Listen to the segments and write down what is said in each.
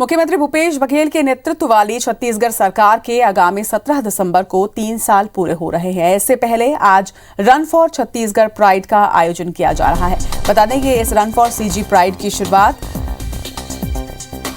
मुख्यमंत्री भूपेश बघेल के नेतृत्व वाली छत्तीसगढ़ सरकार के आगामी 17 दिसंबर को 3 साल पूरे हो रहे हैं। इससे पहले आज रन फॉर छत्तीसगढ़ प्राइड का आयोजन किया जा रहा है। बता दें कि इस रन फॉर सीजी प्राइड की शुरुआत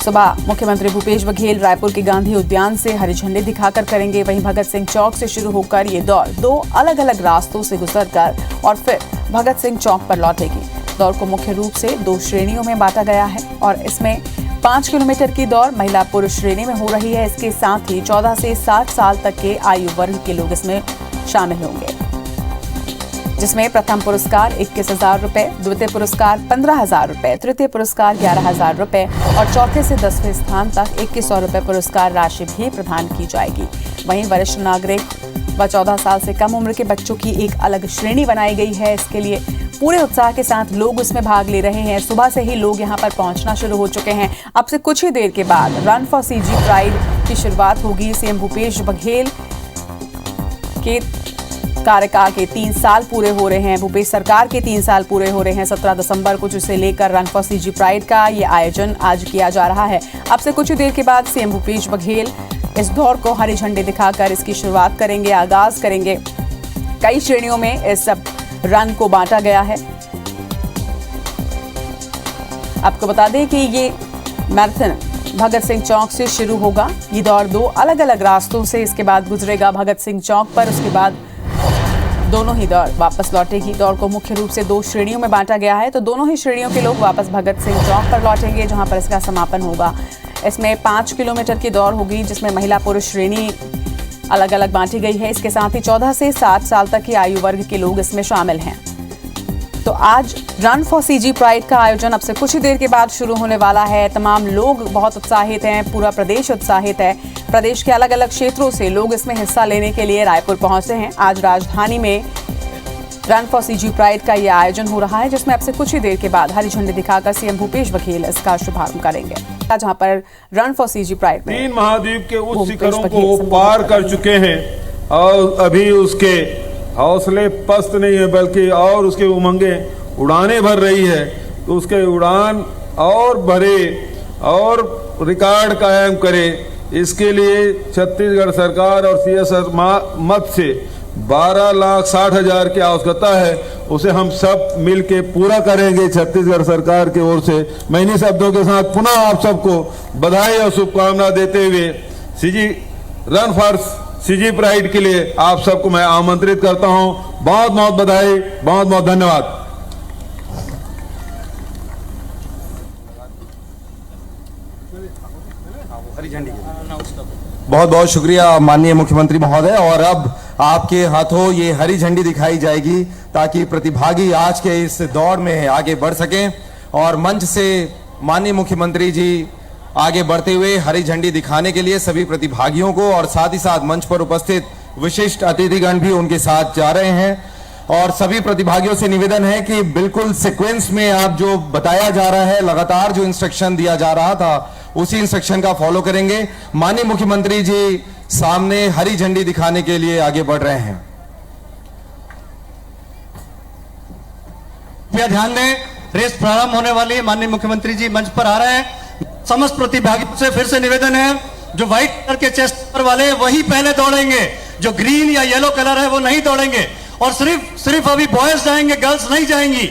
सुबह मुख्यमंत्री भूपेश बघेल रायपुर के गांधी उद्यान से हरी झंडी दिखाकर करेंगे। वहीं भगत सिंह चौक से शुरू होकर ये दौड़ 2 अलग अलग रास्तों से गुजरकर और फिर भगत सिंह चौक पर लौटेगी। दौड़ को मुख्य रूप से 2 श्रेणियों में बांटा गया है और इसमें 5 किलोमीटर की दौड़ महिला पुरुष श्रेणी में हो रही है। इसके साथ ही 14 से 60 साल तक के आयु वर्ग के लोग इसमें शामिल होंगे, जिसमें प्रथम पुरस्कार 21,000 रुपए, द्वितीय पुरस्कार 15,000 रुपए, तृतीय पुरस्कार 11,000 रुपए और चौथे से 10वें स्थान तक 2100 रुपए पुरस्कार राशि भी प्रदान की जाएगी। वहीं वरिष्ठ नागरिक व 14 साल से कम उम्र के बच्चों की एक अलग श्रेणी बनाई गई है। इसके लिए पूरे उत्साह के साथ लोग उसमें भाग ले रहे हैं। सुबह से ही लोग यहां पर पहुंचना शुरू हो चुके हैं। अब से कुछ ही देर के बाद रन फॉर सीजी प्राइड की शुरुआत होगी। सीएम भूपेश बघेल के कार्यकाल के 3 साल पूरे हो रहे हैं। भूपेश सरकार के 3 साल पूरे हो रहे हैं 17 दिसंबर को, जिसे लेकर रन फॉर सीजी प्राइड का ये आयोजन आज किया जा रहा है। अब से कुछ ही देर के बाद सीएम भूपेश बघेल इस दौड़ को हरी झंडी दिखाकर इसकी शुरुआत करेंगे, आगाज करेंगे। कई श्रेणियों में इस रन को बांटा गया है। आपको बता दें कि ये मैराथन भगत सिंह चौक से शुरू होगा। ये दौड़ 2 अलग अलग रास्तों से इसके बाद गुजरेगा भगत सिंह चौक पर। उसके बाद दोनों ही दौड़ वापस लौटेगी। दौड़ को मुख्य रूप से 2 श्रेणियों में बांटा गया है, तो दोनों ही श्रेणियों के लोग वापस भगत सिंह चौक पर लौटेंगे, जहां पर इसका समापन होगा। इसमें 5 किलोमीटर की दौड़ होगी, जिसमें महिला पुरुष श्रेणी अलग अलग बांटी गई है। इसके साथ ही 14 से 60 साल तक की आयु वर्ग के लोग इसमें शामिल हैं। तो आज रन फॉर सीजी प्राइड का आयोजन अब से कुछ ही देर के बाद शुरू होने वाला है। तमाम लोग बहुत उत्साहित हैं, पूरा प्रदेश उत्साहित है। प्रदेश के अलग अलग क्षेत्रों से लोग इसमें हिस्सा लेने के लिए रायपुर पहुंचे हैं। आज राजधानी में रन फॉर सीजी प्राइड का यह आयोजन हो रहा है, जिसमें अब से कुछ ही देर के बाद हरी झंडी दिखाकर सीएम भूपेश बघेल इसका शुभारंभ करेंगे। जहां पर रन फॉर सीजी प्राइड में 3 महाद्वीप के उच्च शिखरों को पार कर चुके हैं और अभी उसके हौसले पस्त नहीं है, बल्कि और उसके उमंगे उड़ाने भर रही है। तो उसके उड़ान और भरे और रिकॉर्ड कायम करे, इसके लिए छत्तीसगढ़ सरकार और सीएसआर मत से 12,60,000 की आवश्यकता है। उसे हम सब मिलके पूरा करेंगे छत्तीसगढ़ सरकार की ओर से। मैं इन्हीं शब्दों के साथ पुनः आप सबको बधाई और शुभकामना देते हुए CG run for CG pride के लिए आप सबको मैं आमंत्रित करता हूं। बहुत बहुत बधाई, बहुत बहुत धन्यवाद। बहुत बहुत शुक्रिया माननीय मुख्यमंत्री महोदय। और अब आपके हाथों ये हरी झंडी दिखाई जाएगी ताकि प्रतिभागी आज के इस दौड़ में आगे बढ़ सकें। और मंच से माननीय मुख्यमंत्री जी आगे बढ़ते हुए हरी झंडी दिखाने के लिए सभी प्रतिभागियों को और साथ ही साथ मंच पर उपस्थित विशिष्ट अतिथिगण भी उनके साथ जा रहे हैं। और सभी प्रतिभागियों से निवेदन है कि बिल्कुल सीक्वेंस में आप जो बताया जा रहा है, लगातार जो इंस्ट्रक्शन दिया जा रहा था उसी इंस्ट्रक्शन का फॉलो करेंगे। माननीय मुख्यमंत्री जी सामने हरी झंडी दिखाने के लिए आगे बढ़ रहे हैं। ध्यान दें, रेस प्रारंभ होने वाली है। माननीय मुख्यमंत्री जी मंच पर आ रहे हैं। समस्त प्रतिभागियों से फिर से निवेदन है, जो व्हाइट कलर के चेस्ट पर वाले वही पहले दौड़ेंगे, जो ग्रीन या येलो कलर है वो नहीं दौड़ेंगे। और सिर्फ अभी बॉयज जाएंगे, गर्ल्स नहीं जाएंगी।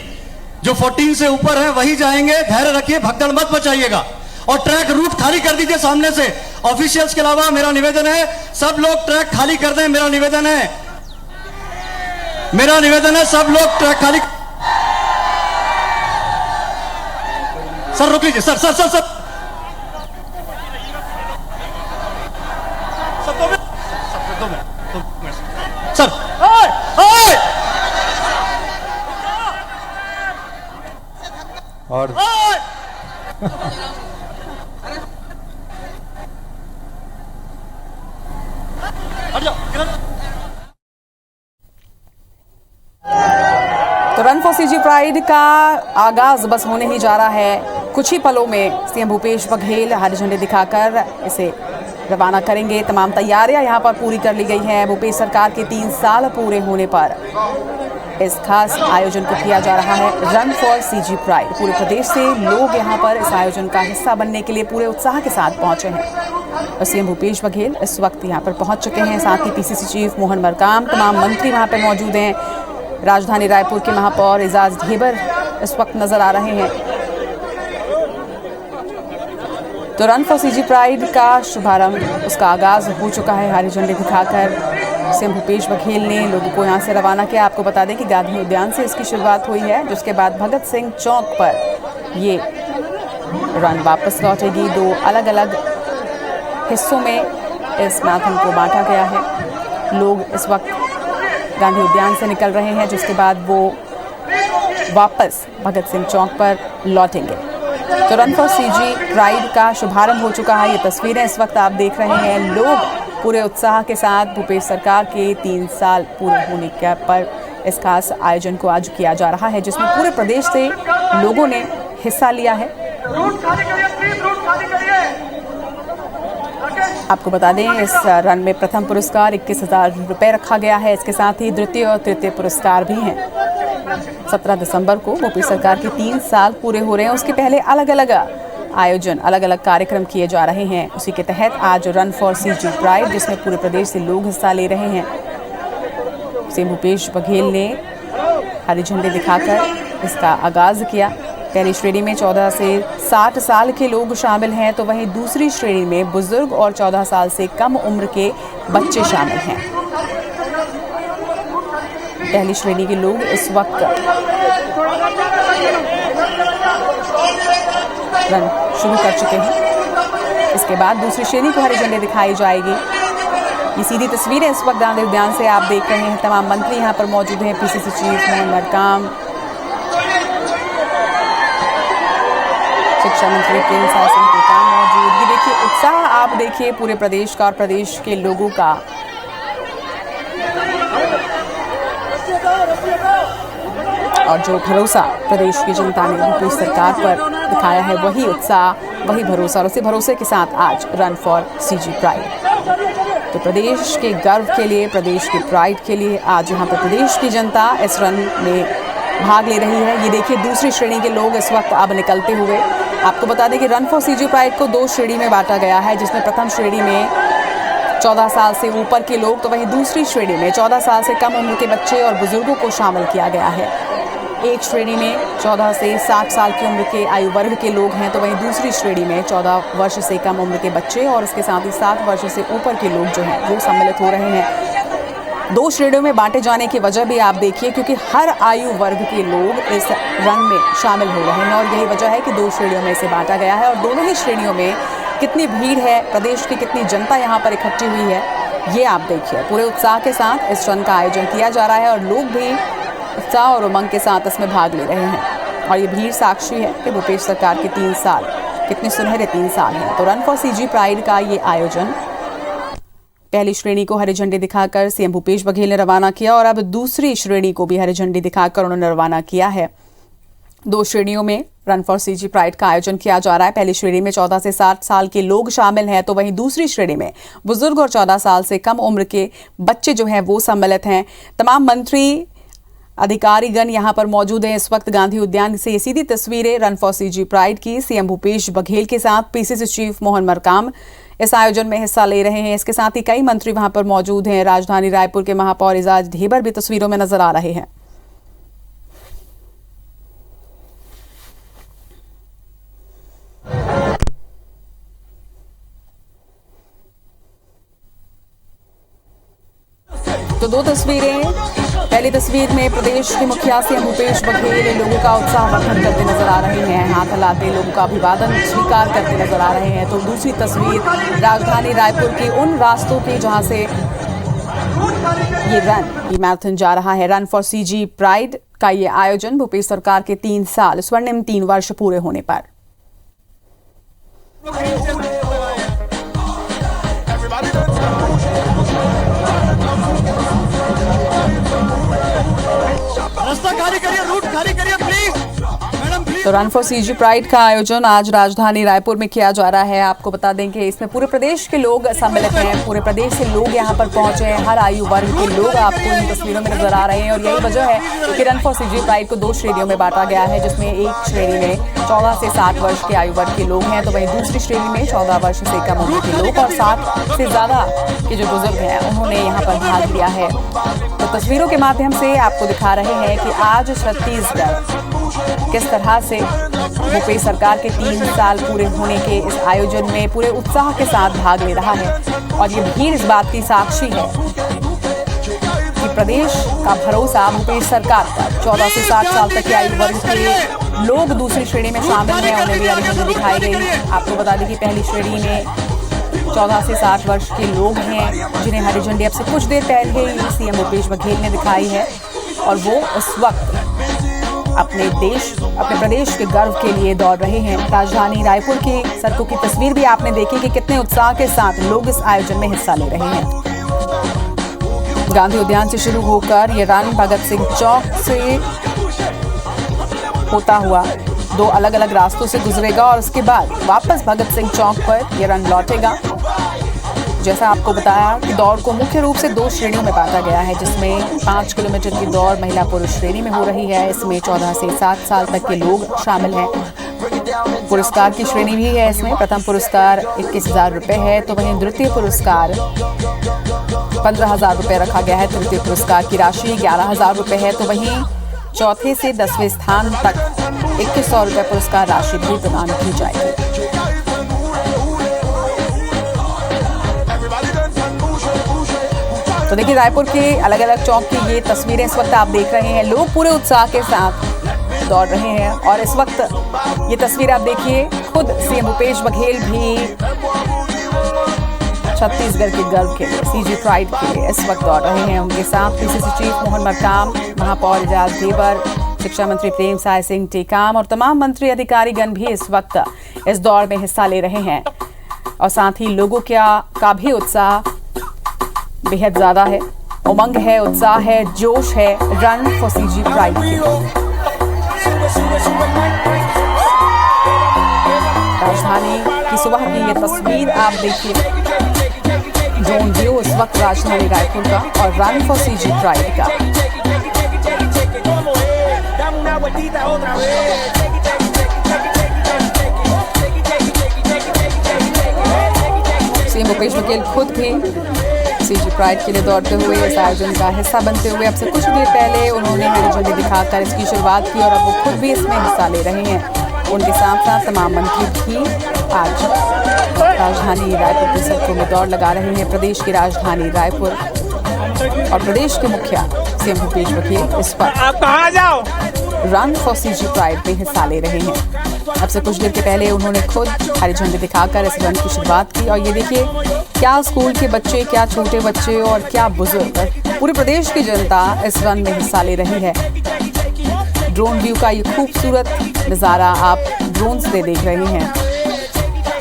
जो 14 से ऊपर है वही जाएंगे। धैर्य रखिए, भगदड़ मत मचाइएगा और ट्रैक रूट खाली कर दीजिए सामने से। ऑफिशियल्स के अलावा मेरा निवेदन है, सब लोग ट्रैक खाली कर दें। मेरा निवेदन है सब लोग ट्रैक खाली। सर रुक लीजिए, sir sir sir sir sir और तो रन फॉर सीजी प्राइड का आगाज बस होने ही जा रहा है। कुछ ही पलों में सीएम भूपेश बघेल हरी झंडी दिखाकर इसे रवाना करेंगे। तमाम तैयारियां यहां पर पूरी कर ली गई हैं। भूपेश सरकार के 3 साल पूरे होने पर इस खास आयोजन को किया जा रहा है रन फॉर सीजी प्राइड। पूरे प्रदेश से लोग यहां पर इस आयोजन का हिस्सा बनने के लिए पूरे उत्साह के साथ पहुंचे हैं और सीएम भूपेश बघेल इस वक्त यहां पर पहुंच चुके हैं। साथ ही पीसीसी चीफ मोहन मरकाम, तमाम मंत्री वहां पर मौजूद हैं। राजधानी रायपुर के महापौर एजाज ढेबर इस वक्त नजर आ रहे हैं। तो रन फॉर सीजी प्राइड का शुभारंभ, उसका आगाज हो चुका है। हरी झंडी दिखाकर सीएम भूपेश बघेल ने लोगों को यहां से रवाना किया। आपको बता दें कि गांधी उद्यान से इसकी शुरुआत हुई है, जिसके बाद भगत सिंह चौक पर ये रन वापस लौटेगी। 2 अलग अलग हिस्सों में इस मैराथन को बांटा गया है। लोग इस वक्त गांधी उद्यान से निकल रहे हैं, जिसके बाद वो वापस भगत सिंह चौक पर लौटेंगे। तो रन फॉर सीजी प्राइड का शुभारंभ हो चुका है। ये तस्वीरें इस वक्त आप देख रहे हैं। लोग पूरे उत्साह के साथ भूपेश सरकार के 3 साल पूरे होने के पर इस खास आयोजन को आज किया जा रहा है, जिसमें पूरे प्रदेश से लोगों ने हिस्सा लिया है। आपको बता दें, इस रन में प्रथम पुरस्कार 21,000 रुपये रखा गया है। इसके साथ ही द्वितीय और तृतीय पुरस्कार भी हैं। 17 दिसंबर को भूपेश सरकार के 3 साल पूरे हो रहे हैं। उसके पहले अलग अलग आयोजन, अलग अलग कार्यक्रम किए जा रहे हैं। उसी के तहत आज रन फॉर सीजी प्राइड, जिसमें पूरे प्रदेश से लोग हिस्सा ले रहे हैं। सीएम भूपेश बघेल ने हरी झंडी दिखाकर इसका आगाज किया। पहली श्रेणी में 14 से 60 साल के लोग शामिल हैं, तो वहीं दूसरी श्रेणी में बुजुर्ग और 14 साल से कम उम्र के बच्चे शामिल हैं। पहली श्रेणी के लोग इस वक्त रन शुरू कर चुके हैं। इसके बाद दूसरी श्रेणी को हरी झंडी दिखाई जाएगी। ये सीधी तस्वीरें इस वक्त गांधी उद्यान से आप देख रहे हैं। तमाम मंत्री यहां पर मौजूद हैं। पीसीसी चीफ मोहन मरकाम, शिक्षा मंत्री प्रेमसाय सिंह टेकाम मौजूद। ये देखिए उत्साह, आप देखिए पूरे प्रदेश का और प्रदेश के लोगों का। और जो भरोसा प्रदेश की जनता ने भूपेश सरकार पर दिखाया है, वही उत्साह, वही भरोसा, और उसी भरोसे के साथ आज रन फॉर सीजी प्राइड। तो प्रदेश के गर्व के लिए, प्रदेश के प्राइड के लिए आज यहाँ पर प्रदेश की जनता इस रन में भाग ले रही है। ये देखिए दूसरी श्रेणी के लोग इस वक्त अब निकलते हुए। आपको बता दें कि रन फॉर सीजी प्राइड को 2 श्रेणी में बांटा गया है, जिसमें प्रथम श्रेणी में 14 साल से ऊपर के लोग, तो वहीं दूसरी श्रेणी में 14 साल से कम उम्र के बच्चे और बुजुर्गों को शामिल किया गया है। एक श्रेणी में 14 से 60 साल की उम्र के आयु वर्ग के लोग हैं, तो वहीं दूसरी श्रेणी में 14 वर्ष से कम उम्र के बच्चे और इसके साथ ही 60 वर्ष से ऊपर के लोग जो हैं वो सम्मिलित हो रहे हैं। 2 श्रेणियों में बांटे जाने की वजह भी आप देखिए, क्योंकि हर आयु वर्ग के लोग इस रन में शामिल हो रहे हैं और यही वजह है कि 2 श्रेणियों में इसे बांटा गया है। और दोनों ही श्रेणियों में कितनी भीड़ है, प्रदेश की कितनी जनता यहाँ पर इकट्ठी हुई है, ये आप देखिए। पूरे उत्साह के साथ इस रन का आयोजन किया जा रहा है और लोग भी उत्साह और उमंग के साथ इसमें भाग ले रहे हैं। और ये भीड़ साक्षी है कि भूपेश सरकार के 3 साल कितने सुनहरे 3 साल हैं। तो रन फॉर सीजी प्राइड का ये आयोजन, पहली श्रेणी को हरी झंडी दिखाकर सीएम भूपेश बघेल ने रवाना किया और अब दूसरी श्रेणी को भी हरी झंडी दिखाकर उन्होंने रवाना किया है। 2 श्रेणियों में रन फॉर सीजी प्राइड का आयोजन किया जा रहा है। पहली श्रेणी में 14 से 60 साल के लोग शामिल हैं, तो वहीं दूसरी श्रेणी में बुजुर्ग और 14 साल से कम उम्र के बच्चे जो हैं वो सम्मिलित हैं। तमाम मंत्री, अधिकारीगण यहां पर मौजूद हैं इस वक्त गांधी उद्यान से। ये सीधी तस्वीरें रन फॉर सीजी प्राइड की, सीएम भूपेश बघेल के साथ पीसीसी चीफ मोहन मरकाम इस आयोजन में हिस्सा ले रहे हैं। इसके साथ ही कई मंत्री वहां पर मौजूद हैं। राजधानी रायपुर के महापौर एजाज ढेबर भी तस्वीरों में नजर आ रहे हैं। तो 2 तस्वीरें, पहली तस्वीर में प्रदेश के मुखिया सीएम भूपेश बघेल लोगों का उत्साहवर्धन करते नजर आ रहे हैं, हाथ हिलाते लोगों का अभिवादन स्वीकार करते नजर आ रहे हैं। तो दूसरी तस्वीर राजधानी रायपुर के उन रास्तों की जहां से ये मैराथन जा रहा है। रन फॉर सीजी प्राइड का ये आयोजन भूपेश सरकार के 3 साल स्वर्णिम 3 वर्ष पूरे होने पर। रास्ता खाली करिए, रूट खाली करिए प्लीज, मैडम प्लीज। तो रन फॉर सीजी प्राइड का आयोजन आज राजधानी रायपुर में किया जा रहा है। आपको बता दें कि इसमें पूरे प्रदेश के लोग सम्मिलित हैं, पूरे प्रदेश से लोग यहां पर पहुंचे हैं। हर आयु वर्ग के लोग आपको इन तस्वीरों में नजर आ रहे हैं और यही वजह है कि रन फॉर सीजी प्राइड को 2 श्रेणियों में बांटा गया है, जिसमें एक श्रेणी में 14 से 60 वर्ष के आयु वर्ग के लोग हैं, तो वहीं दूसरी श्रेणी में 14 वर्ष से कम उम्र के लोग और 60 से ज्यादा के जो बुजुर्ग हैं उन्होंने यहाँ पर भाग लिया है। तो तस्वीरों के माध्यम से आपको दिखा रहे हैं कि आज छत्तीसगढ़ किस तरह से भूपेश सरकार के 3 साल पूरे होने के इस आयोजन में पूरे उत्साह के साथ भाग ले रहा है। और ये भीड़ इस बात की साक्षी है कि प्रदेश का भरोसा भूपेश सरकार पर। 14 से 60 साल तक की आयु वर्ग के लोग दूसरी श्रेणी में शामिल हैं, उन्हें भी हरी झंडी दिखाई गई। आपको बता दें कि पहली श्रेणी में 14 से 60 वर्ष के लोग हैं, जिन्हें हरी झंडी अब से कुछ देर पहले ही सीएम भूपेश बघेल ने दिखाई है और वो उस वक्त अपने प्रदेश के गर्व के लिए दौड़ रहे हैं। राजधानी रायपुर की सड़कों की तस्वीर भी आपने देखी कि कितने उत्साह के साथ लोग इस आयोजन में हिस्सा ले रहे हैं। गांधी उद्यान से शुरू होकर ये रन भगत सिंह चौक से होता हुआ 2 अलग अलग रास्तों से गुजरेगा और उसके बाद वापस भगत सिंह चौक पर यह रन लौटेगा। जैसा आपको बताया कि दौड़ को मुख्य रूप से 2 श्रेणियों में बांटा गया है, जिसमें 5 किलोमीटर की दौड़ महिला पुरुष श्रेणी में हो रही है। इसमें 14 से 60 साल तक के लोग शामिल हैं। पुरस्कार की श्रेणी भी है इसमें। प्रथम पुरस्कार 21,000 रुपये है, तो वहीं द्वितीय पुरस्कार 15,000 रुपये रखा गया है। तृतीय पुरस्कार की राशि 11,000 रुपये है, तो वहीं चौथे से 10वें स्थान तक 2100 रुपये पुरस्कार राशि भी प्रदान की जाएगी। तो देखिए रायपुर के अलग अलग चौक की ये तस्वीरें इस वक्त आप देख रहे हैं। लोग पूरे उत्साह के साथ दौड़ रहे हैं और इस वक्त ये तस्वीर आप देखिए, खुद सीएम भूपेश बघेल भी छत्तीसगढ़ के गर्व के लिए, सीजी प्राइड के लिए इस वक्त दौड़ रहे हैं। उनके साथ पीसीसी चीफ मोहन मरकाम, महापौर एजाज देवर, शिक्षा मंत्री प्रेमसाय सिंह टेकाम और तमाम मंत्री अधिकारीगण भी इस वक्त इस दौड़ में हिस्सा ले रहे हैं। और साथ ही लोगों का भी उत्साह बेहद ज्यादा है, उमंग है, उत्साह है, जोश है रन फॉर सीजी प्राइड के। राजधानी की सुबह की ये तस्वीर आप देखिए, ड्रोन व्यू इस वक्त राजधानी रायपुर का और रन फॉर सीजी प्राइड का। सीएम भूपेश बघेल खुद भी सीजी प्राइड के लिए दौड़ते हुए इस आयोजन का हिस्सा बनते हुए अब से कुछ देर पहले उन्होंने हरी झंडी दिखाकर इसकी शुरुआत की और अब वो खुद भी इसमें हिस्सा ले रहे हैं। उनके साथ साथ तमाम मंत्री भी आज राजधानी रायपुर की सड़कों में दौड़ लगा रहे हैं। प्रदेश की राजधानी रायपुर और प्रदेश के मुखिया सीएम भूपेश बघेल इस पर रन फॉर सीजी प्राइड में हिस्सा ले रहे हैं। अब से कुछ देर के पहले उन्होंने खुद हरी झंडी दिखाकर इस रन की शुरुआत की और ये देखिए, क्या स्कूल के बच्चे, क्या छोटे बच्चे और क्या बुजुर्ग, पूरे प्रदेश की जनता इस रन में हिस्सा ले रही है। ड्रोन व्यू का ये खूबसूरत नज़ारा आप ड्रोन से देख रहे हैं।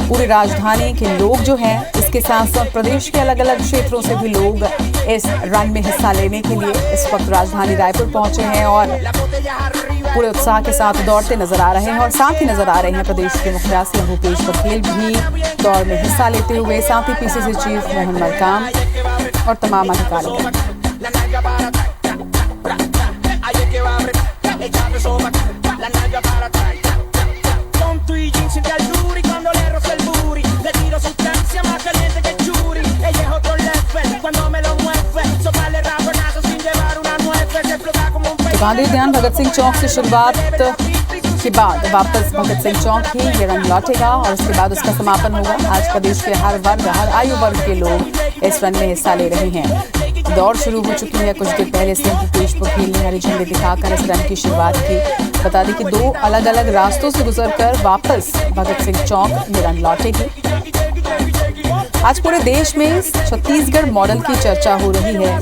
पूरी राजधानी के लोग जो हैं, इसके साथ साथ प्रदेश के अलग अलग क्षेत्रों से भी लोग इस रन में हिस्सा लेने के लिए इस वक्त राजधानी रायपुर पहुंचे हैं और पूरे उत्साह के साथ दौड़ते नजर आ रहे हैं। और साथ ही नजर आ रहे हैं प्रदेश के मुखिया सीएम भूपेश बघेल भी दौड़ में हिस्सा लेते हुए, साथ ही पीसीसी चीफ मोहन मरकाम और तमाम अधिकारी। गांधी उद्यान भगत सिंह चौक से शुरुआत के बाद वापस भगत सिंह चौक ही ये रन लौटेगा और उसके बाद उसका समापन होगा। आज प्रदेश के हर वर्ग, हर आयु वर्ग के लोग इस रन में हिस्सा ले रहे हैं। दौड़ शुरू हो चुकी है। कुछ देर पहले सीएम भूपेश बघेल ने हरी झंडी दिखाकर इस रन की शुरुआत की। बता दें कि 2 अलग अलग रास्तों से गुजरकर वापस भगत सिंह चौक ये रन लौटेगी। आज पूरे देश में छत्तीसगढ़ मॉडल की चर्चा हो रही है।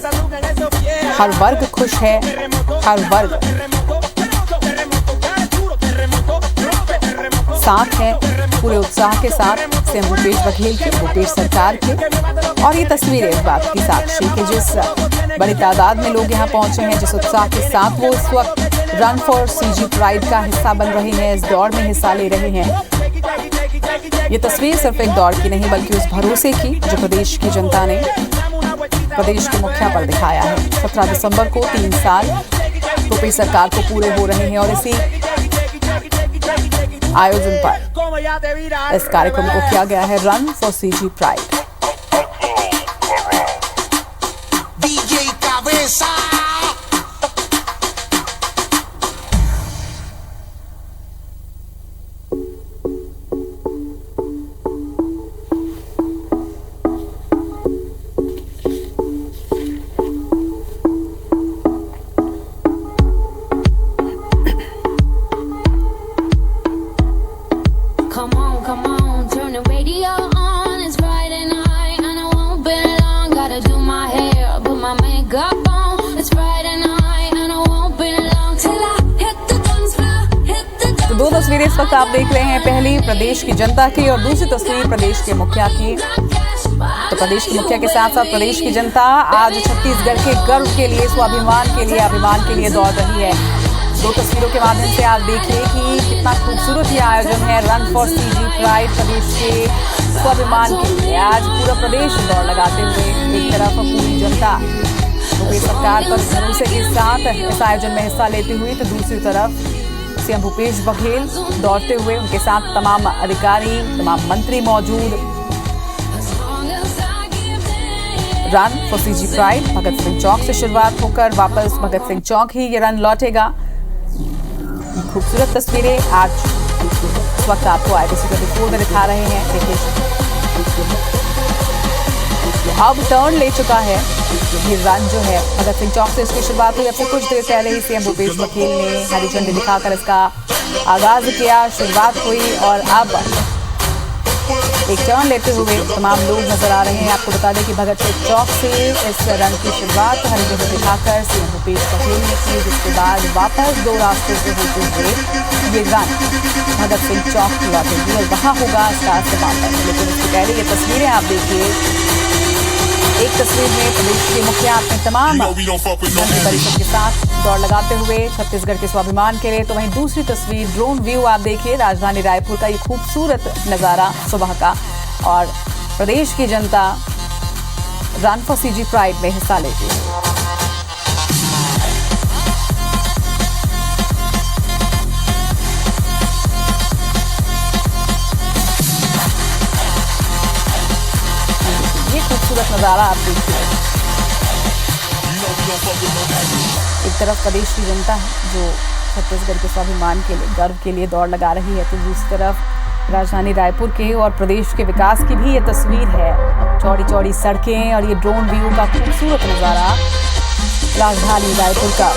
हर वर्ग खुश है, हर वर्ग साथ है, पूरे उत्साह के साथ सीएम भूपेश बघेल के, भूपेश सरकार के। और ये तस्वीरें इस बात की साक्षी कि जिस बड़ी तादाद में लोग यहाँ पहुंचे हैं, जिस उत्साह के साथ वो इस वक्त रन फॉर सीजी प्राइड का हिस्सा बन रहे हैं, इस दौड़ में हिस्सा ले रहे हैं। ये तस्वीर सिर्फ एक दौड़ की नहीं बल्कि उस भरोसे की जो प्रदेश की जनता ने प्रदेश के मुखिया पर दिखाया है। 17 दिसंबर को 3 साल यूपी सरकार को पूरे हो रहे हैं और इसी आयोजन पर इस कार्यक्रम को किया गया है run for CG pride. Come on, turn the radio on. It's Friday night and I won't be long. Gotta do my hair, put my makeup on. It's Friday night and I won't be long till I hit the dance floor, hit the dance तो 2 तस्वीरें इस वक्त आप देख रहे हैं, पहली प्रदेश की जनता की और दूसरी तस्वीर प्रदेश के मुखिया की। तो प्रदेश के मुखिया के साथ साथ प्रदेश की जनता आज छत्तीसगढ़ के गर्व के लिए, स्वाभिमान के लिए, अभिमान के लिए दौड़ रही है। 2 तस्वीरों के माध्यम से आप देखिए कि कितना खूबसूरत ये आयोजन है रन फॉर सीजी प्राइड, प्रदेश के स्वाभिमान के लिए। आज पूरा प्रदेश दौड़ लगाते हुए, एक तरफ पूरी जनता यूपी सरकार पर भरोसे के साथ इस आयोजन में हिस्सा लेती हुई, तो दूसरी तरफ सीएम भूपेश बघेल दौड़ते हुए, उनके साथ तमाम अधिकारी, तमाम मंत्री मौजूद। Run for CG pride Bhagat Singh चौक से शुरुआत होकर वापस भगत सिंह चौक ही ये रन लौटेगा। खूबसूरत तस्वीरें आज इस वक्त आपको IBC 24 में दिखा रहे हैं। देखिए अब टर्न ले चुका है ये रन जो है भगत सिंह चौक से इसकी शुरुआत हुई। अब से कुछ देर पहले ही सीएम भूपेश बघेल ने हरी झंडी दिखाकर इसका आगाज किया, शुरुआत हुई और अब एक टर्न लेते हुए तमाम लोग नजर आ रहे हैं। आपको बता दें कि भगत सिंह चौक से इस रन की शुरुआत हरी झंडी दिखाकर सीएम भूपेश बघेल ने की, जिसके बाद वापस 2 रास्तों से होते हुए ये रन भगत सिंह चौक लौटेगी और वहां होगा इसका समापन। लेकिन इससे पहले ये तस्वीरें आप देखिए। एक तस्वीर में प्रदेश के मुखिया अपने तमाम मंत्री परिषद के साथ दौड़ लगाते हुए छत्तीसगढ़ के स्वाभिमान के लिए, तो वहीं दूसरी तस्वीर ड्रोन व्यू आप देखिए राजधानी रायपुर का ये खूबसूरत नजारा सुबह का, और प्रदेश की जनता रन फॉर सीजी प्राइड में हिस्सा लेती है। खूबसूरत नजारा आप देखिए। एक तरफ प्रदेश की जनता है जो छत्तीसगढ़ के स्वाभिमान के लिए, गर्व के लिए दौड़ लगा रही है, तो दूसरी तरफ राजधानी रायपुर के और प्रदेश के विकास की भी ये तस्वीर है। चौड़ी चौड़ी सड़कें और ये ड्रोन व्यू का खूबसूरत नजारा राजधानी रायपुर का।